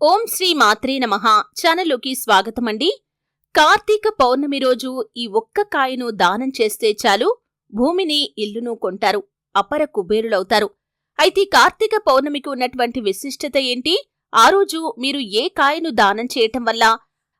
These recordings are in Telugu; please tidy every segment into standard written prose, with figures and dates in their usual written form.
ఓం శ్రీ మాత్రే నమః ఛానల్లోకి స్వాగతమండి. కార్తీక పౌర్ణమి రోజు ఈ ఒక్క కాయను దానం చేస్తే చాలు భూమిని ఇల్లును కొంటారు, అపర కుబేరులవుతారు. అయితే కార్తీక పౌర్ణమికి ఉన్నటువంటి విశిష్టత ఏంటి? ఆ రోజు మీరు ఏ కాయను దానం చేయటం వల్ల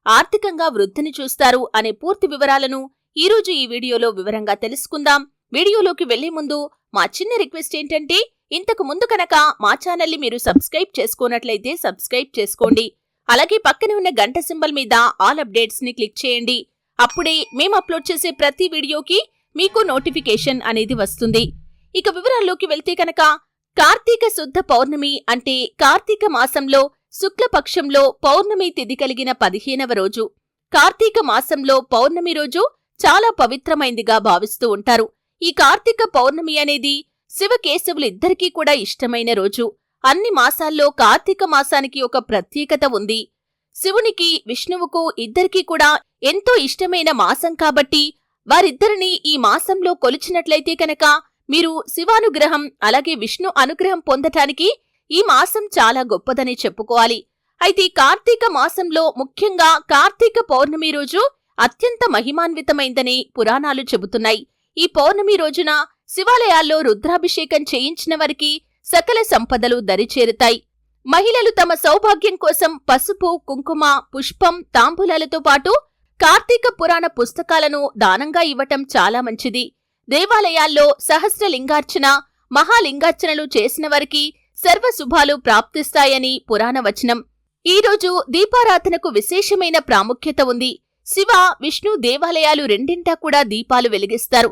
ఆర్థికంగా వృద్ధిని చూస్తారు అనే పూర్తి వివరాలను ఈరోజు ఈ వీడియోలో వివరంగా తెలుసుకుందాం. వీడియోలోకి వెళ్లే ముందు మా చిన్న రిక్వెస్ట్ ఏంటంటే, ఇంతకు ముందు కనుక మా ఛానల్ని మీరు సబ్స్క్రైబ్ చేసుకోనట్లయితే సబ్స్క్రైబ్ చేసుకోండి. అలాగే పక్కనే ఉన్న గంట సింబల్ మీద ఆల్ అప్డేట్స్ ని క్లిక్ చేయండి. అప్పుడే మేము అప్లోడ్ చేసే ప్రతి వీడియోకి మీకు నోటిఫికేషన్ అనేది వస్తుంది. ఇక వివరాల్లోకి వెళ్తే కనుక, కార్తీక శుద్ధ పౌర్ణమి అంటే కార్తీక మాసంలో శుక్లపక్షంలో పౌర్ణమి తిథి కలిగిన 15వ రోజు. కార్తీక మాసంలో పౌర్ణమి రోజు చాలా పవిత్రమైందిగా భావిస్తూ ఉంటారు. ఈ కార్తీక పౌర్ణమి అనేది శివకేశవులిద్దరికీ కూడా ఇష్టమైన రోజు. అన్ని మాసాల్లో కార్తీక మాసానికి ఒక ప్రత్యేకత ఉంది. శివునికి, విష్ణువుకు ఇద్దరికీ కూడా ఎంతో ఇష్టమైన మాసం కాబట్టి వారిద్దరినీ ఈ మాసంలో కొలిచినట్లయితే కనుక మీరు శివానుగ్రహం అలాగే విష్ణు అనుగ్రహం పొందటానికి ఈ మాసం చాలా గొప్పదని చెప్పుకోవాలి. అయితే కార్తీక మాసంలో ముఖ్యంగా కార్తీక పౌర్ణమి రోజు అత్యంత మహిమాన్వితమైందని పురాణాలు చెబుతున్నాయి. ఈ పౌర్ణమి రోజున శివాలయాల్లో రుద్రాభిషేకం చేయించిన వారికి సకల సంపదలు దరిచేరుతాయి. మహిళలు తమ సౌభాగ్యం కోసం పసుపు, కుంకుమ, పుష్పం, తాంబూలాలతో పాటు కార్తీక పురాణ పుస్తకాలను దానంగా ఇవ్వటం చాలా మంచిది. దేవాలయాల్లో సహస్రలింగార్చన, మహాలింగార్చనలు చేసిన వారికి సర్వశుభాలు ప్రాప్తిస్తాయని పురాణ వచనం. ఈరోజు దీపారాధనకు విశేషమైన ప్రాముఖ్యత ఉంది. శివ, విష్ణు దేవాలయాలు రెండింటా కూడా దీపాలు వెలిగిస్తారు.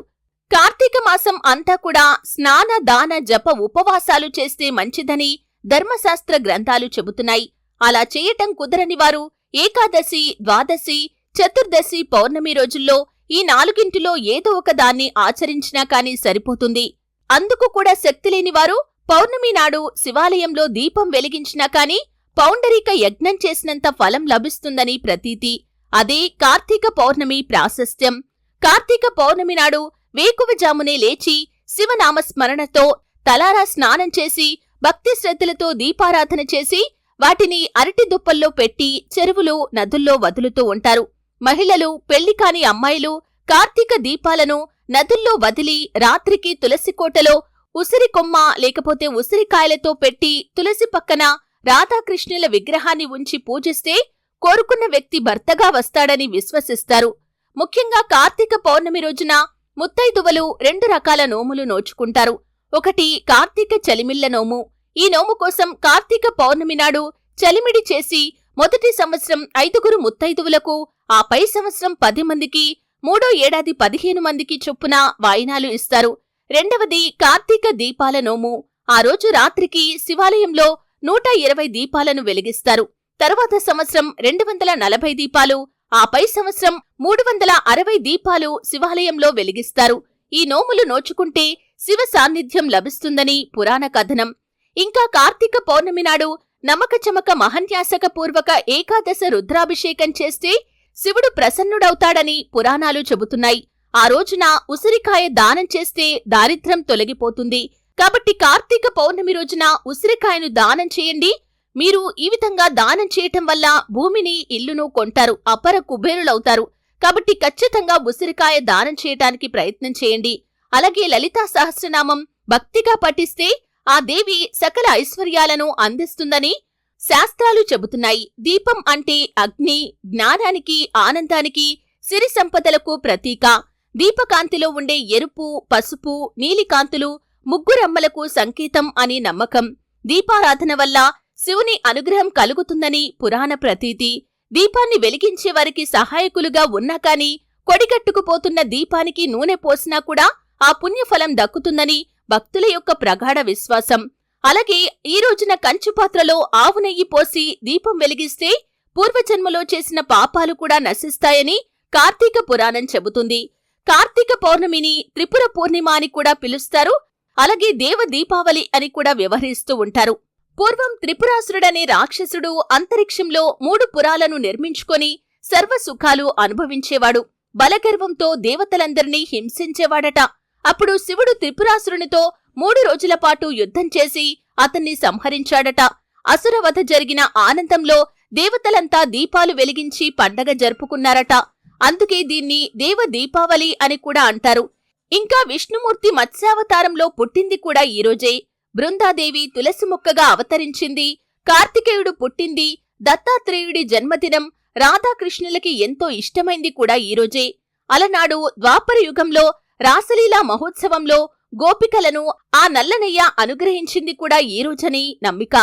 కార్తీక మాసం అంతా కూడా స్నాన, దాన, జప, ఉపవాసాలు చేస్తే మంచిదని ధర్మశాస్త్ర గ్రంథాలు చెబుతున్నాయి. అలా చేయటం కుదరని వారు ఏకాదశి, ద్వాదశి, చతుర్దశి పౌర్ణమి రోజుల్లో ఈ నాలుగింటిలో ఏదో ఒక దాన్ని ఆచరించినా కాని సరిపోతుంది. అందుకు కూడా శక్తి లేని వారు పౌర్ణమి నాడు శివాలయంలో దీపం వెలిగించినా కాని పౌండరీక యజ్ఞం చేసినంత ఫలం లభిస్తుందని ప్రతీతి. అదే కార్తీక పౌర్ణమి ప్రాశస్త్యం. కార్తీక పౌర్ణమి నాడు వేకువజామునే లేచి శివనామస్మరణతో తలారా స్నానం చేసి భక్తి శ్రద్ధలతో దీపారాధన చేసి వాటిని అరటి దుప్పల్లో పెట్టి చెరువులు, నదుల్లో వదులుతూ ఉంటారు. మహిళలు, పెళ్లి కాని అమ్మాయిలు కార్తీక దీపాలను నదుల్లో వదిలి రాత్రికి తులసి కోటలో ఉసిరి కొమ్మ లేకపోతే ఉసిరికాయలతో పెట్టి తులసి పక్కన రాధాకృష్ణుల విగ్రహాన్ని ఉంచి పూజిస్తే కోరుకున్న వ్యక్తి భర్తగా వస్తాడని విశ్వసిస్తారు. ముఖ్యంగా కార్తీక పౌర్ణమి రోజున ముత్తైదువలు 2 రకాల నోములు నోచుకుంటారు. ఒకటి కార్తీక చలిమిళ్ల నోము. ఈ నోము కోసం కార్తీక పౌర్ణమి నాడు చలిమిడి చేసి మొదటి సంవత్సరం 5 ముత్తైదువులకు, ఆ పై సంవత్సరం 10 మందికి, మూడో ఏడాది 15 మందికి చొప్పున వాయినాలు ఇస్తారు. రెండవది కార్తీక దీపాల నోము. ఆ రోజు రాత్రికి శివాలయంలో 120 దీపాలను వెలిగిస్తారు. తరువాత సంవత్సరం 240 దీపాలు, ఆ పై సంవత్సరం 360 దీపాలు శివాలయంలో వెలిగిస్తారు. ఈ నోములు నోచుకుంటే శివ సాన్నిధ్యం లభిస్తుందని పురాణ కథనం. ఇంకా కార్తీక పౌర్ణమి నాడు నమకచమక మహన్యాసక పూర్వక ఏకాదశ రుద్రాభిషేకం చేస్తే శివుడు ప్రసన్నుడవుతాడని పురాణాలు చెబుతున్నాయి. ఆ రోజున ఉసిరికాయ దానం చేస్తే దారిద్ర్యం తొలగిపోతుంది. కాబట్టి కార్తీక పౌర్ణమి రోజున ఉసిరికాయను దానం చేయండి. మీరు ఈ విధంగా దానం చేయటం వల్ల భూమిని, ఇల్లును కొంటారు, అపర కుబేరులవుతారు. కాబట్టి ఖచ్చితంగా ఉసిరికాయ దానం చేయటానికి ప్రయత్నం చేయండి. అలాగే లలితా సహస్రనామం భక్తిగా పఠిస్తే ఆ దేవి సకల ఐశ్వర్యాలను అందిస్తుందని శాస్త్రాలు చెబుతున్నాయి. దీపం అంటే అగ్ని, జ్ఞానానికి, ఆనందానికి, సిరి సంపదలకు ప్రతీక. దీపకాంతిలో ఉండే ఎరుపు, పసుపు, నీలికాంతులు ముగ్గురమ్మలకు సంకేతం అని నమ్మకం. దీపారాధన వల్ల శివుని అనుగ్రహం కలుగుతుందని పురాణ ప్రతీతి. దీపాన్ని వెలిగించే వారికి సహాయకులుగా ఉన్నా కాని కొడిగట్టుకుపోతున్న దీపానికి నూనె పోసినా కూడా ఆ పుణ్యఫలం దక్కుతుందని భక్తుల యొక్క ప్రగాఢ విశ్వాసం. అలాగే ఈ రోజున కంచుపాత్రలో ఆవు నెయ్యి పోసి దీపం వెలిగిస్తే పూర్వజన్మలో చేసిన పాపాలు కూడా నశిస్తాయని కార్తీక పురాణం చెబుతుంది. కార్తీక పౌర్ణమిని త్రిపుర పూర్ణిమ అని కూడా పిలుస్తారు. అలాగే దేవ దీపావళి అని కూడా వ్యవహరిస్తూ ఉంటారు. పూర్వం త్రిపురాసురుడనే రాక్షసుడు అంతరిక్షంలో 3 పురాలను నిర్మించుకొని సర్వసుఖాలు అనుభవించేవాడు. బలగర్వంతో దేవతలందరినీ హింసించేవాడట. అప్పుడు శివుడు త్రిపురాసురునితో 3 రోజుల పాటు యుద్ధం చేసి అతన్ని సంహరించాడట. అసురవధ జరిగిన ఆనందంలో దేవతలంతా దీపాలు వెలిగించి పండగ జరుపుకున్నారట. అందుకే దీన్ని దేవ దీపావళి అని కూడా అంటారు. ఇంకా విష్ణుమూర్తి మత్స్యావతారంలో పుట్టింది కూడా ఈరోజే. బృందాదేవి తులసి మొక్కగా అవతరించింది. కార్తికేయుడు పుట్టింది. దత్తాత్రేయుడి జన్మదినం రాధాకృష్ణులకి ఎంతో ఇష్టమైంది కూడా ఈరోజే. అలనాడు ద్వాపర యుగంలో రాసలీలా మహోత్సవంలో గోపికలను ఆ నల్లనయ్య అనుగ్రహించింది కూడా ఈరోజని నమ్మిక.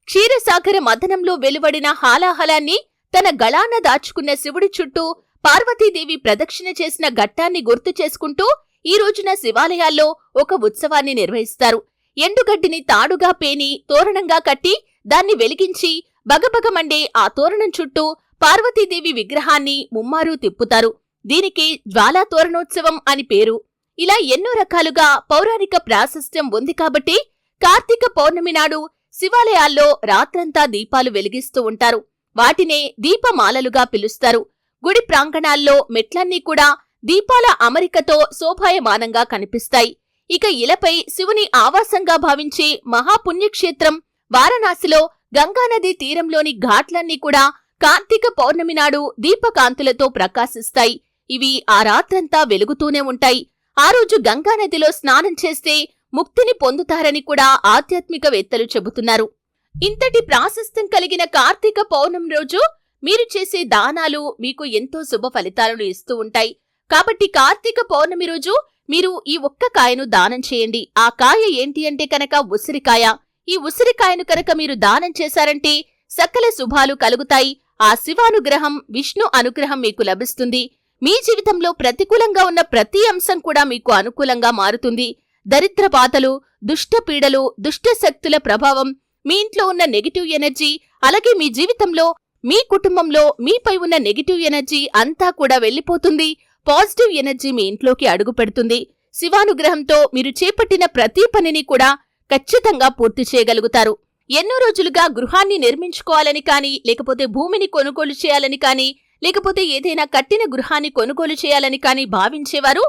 క్షీరసాగర మథనంలో వెలువడిన హాలాహలాన్ని తన గళాన దాచుకున్న శివుడి చుట్టూ పార్వతీదేవి ప్రదక్షిణ చేసిన ఘట్టాన్ని గుర్తు చేసుకుంటూ ఈ రోజున శివాలయాల్లో ఒక ఉత్సవాన్ని నిర్వహిస్తారు. ఎండుగడ్డిని తాడుగా పేని తోరణంగా కట్టి దాన్ని వెలిగించి బగబగమండే ఆ తోరణం చుట్టూ పార్వతీదేవి విగ్రహాన్ని ముమ్మారూ తిప్పుతారు. దీనికి జ్వాలా తోరణోత్సవం అని పేరు. ఇలా ఎన్నో రకాలుగా పౌరాణిక ప్రాశస్త్యం ఉంది కాబట్టి కార్తీక పౌర్ణమి నాడు శివాలయాల్లో రాత్రంతా దీపాలు వెలిగిస్తూ ఉంటారు. వాటినే దీపమాలలుగా పిలుస్తారు. గుడి ప్రాంగణాల్లో మెట్లన్నీ కూడా దీపాల అమరికతో శోభాయమానంగా కనిపిస్తాయి. ఇక ఇలపై శివుని ఆవాసంగా భావించే మహాపుణ్యక్షేత్రం వారణాసిలో గంగానదీ తీరంలోని ఘాట్లన్నీ కూడా కార్తీక పౌర్ణమి నాడు దీపకాంతులతో ప్రకాశిస్తాయి. ఇవి ఆ రాత్రంతా వెలుగుతూనే ఉంటాయి. ఆ రోజు గంగానదిలో స్నానం చేస్తే ముక్తిని పొందుతారని కూడా ఆధ్యాత్మికవేత్తలు చెబుతున్నారు. ఇంతటి ప్రాశస్త్యం కలిగిన కార్తీక పౌర్ణమి రోజు మీరు చేసే దానాలు మీకు ఎంతో శుభ ఫలితాలను ఇస్తూ ఉంటాయి. కాబట్టి కార్తీక పౌర్ణమి రోజు మీరు ఈ ఒక్క కాయను దానం చేయండి. ఆ కాయ ఏంటి అంటే కనుక ఉసిరికాయ. ఈ ఉసిరికాయను కనుక మీరు దానం చేశారంటే సకల శుభాలు కలుగుతాయి. ఆ శివానుగ్రహం, విష్ణు అనుగ్రహం మీకు లభిస్తుంది. మీ జీవితంలో ప్రతికూలంగా ఉన్న ప్రతి అంశం కూడా మీకు అనుకూలంగా మారుతుంది. దరిద్ర బాధలు, దుష్ట పీడలు, దుష్ట శక్తుల ప్రభావం, మీ ఇంట్లో ఉన్న నెగిటివ్ ఎనర్జీ, అలాగే మీ జీవితంలో, మీ కుటుంబంలో మీపై ఉన్న నెగిటివ్ ఎనర్జీ అంతా కూడా వెళ్లిపోతుంది. పాజిటివ్ ఎనర్జీ మీ ఇంట్లోకి అడుగు పెడుతుంది. శివానుగ్రహంతో మీరు చేపట్టిన ప్రతి పనిని కూడా ఖచ్చితంగా పూర్తి చేయగలుగుతారు. ఎన్నో రోజులుగా గృహాన్ని నిర్మించుకోవాలని కానీ, లేకపోతే భూమిని కొనుగోలు చేయాలని కానీ, లేకపోతే ఏదైనా కట్టిన గృహాన్ని కొనుగోలు చేయాలని కానీ భావించేవారు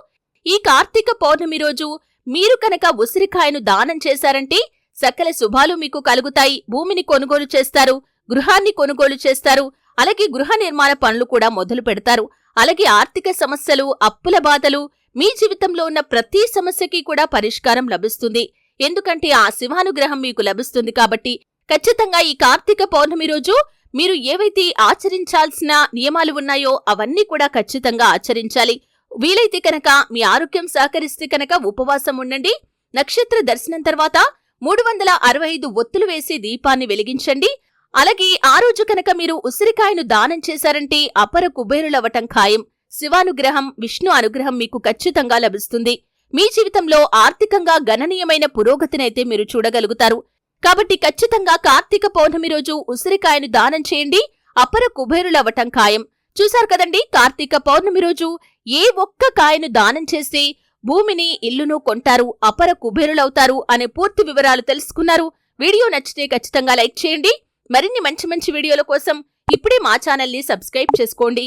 ఈ కార్తీక పౌర్ణమి రోజు మీరు కనుక ఉసిరికాయను దానం చేశారంటే సకల శుభాలు మీకు కలుగుతాయి. భూమిని కొనుగోలు చేస్తారు, గృహాన్ని కొనుగోలు చేస్తారు, అలాగే గృహ నిర్మాణ పనులు కూడా మొదలు పెడతారు. అలాగే ఆర్థిక సమస్యలు, అప్పుల బాధలు, మీ జీవితంలో ఉన్న ప్రతి సమస్యకి కూడా పరిష్కారం లభిస్తుంది. ఎందుకంటే ఆ శివానుగ్రహం మీకు లభిస్తుంది కాబట్టి ఖచ్చితంగా ఈ కార్తీక పౌర్ణమి రోజు మీరు ఏవైతే ఆచరించాల్సిన నియమాలు ఉన్నాయో అవన్నీ కూడా ఖచ్చితంగా ఆచరించాలి. వీలైతే కనుక మీ ఆరోగ్యం సహకరిస్తే కనుక ఉపవాసం ఉండండి. నక్షత్ర దర్శనం తర్వాత 365 ఒత్తులు వేసి దీపాన్ని వెలిగించండి. అలాగే ఆ రోజు కనుక మీరు ఉసిరికాయను దానం చేశారంటే అపర కుబేరులవటం ఖాయం. శివానుగ్రహం, విష్ణు అనుగ్రహం మీకు ఖచ్చితంగా లభిస్తుంది. మీ జీవితంలో ఆర్థికంగా గణనీయమైన పురోగతినైతే మీరు చూడగలుగుతారు. కాబట్టి ఖచ్చితంగా కార్తీక పౌర్ణమి రోజు ఉసిరికాయను దానం చేయండి. అపర కుబేరులవటం ఖాయం. చూశారు కదండి, కార్తీక పౌర్ణమి రోజు ఏ ఒక్క కాయను దానం చేస్తే భూమిని, ఇల్లును కొంటారు, అపర కుబేరులవుతారు అనే పూర్తి వివరాలు తెలుసుకున్నారు. వీడియో నచ్చితే ఖచ్చితంగా లైక్ చేయండి. మరిన్ని మంచి మంచి వీడియోల కోసం ఇప్పుడే మా ఛానల్ని సబ్స్క్రైబ్ చేసుకోండి.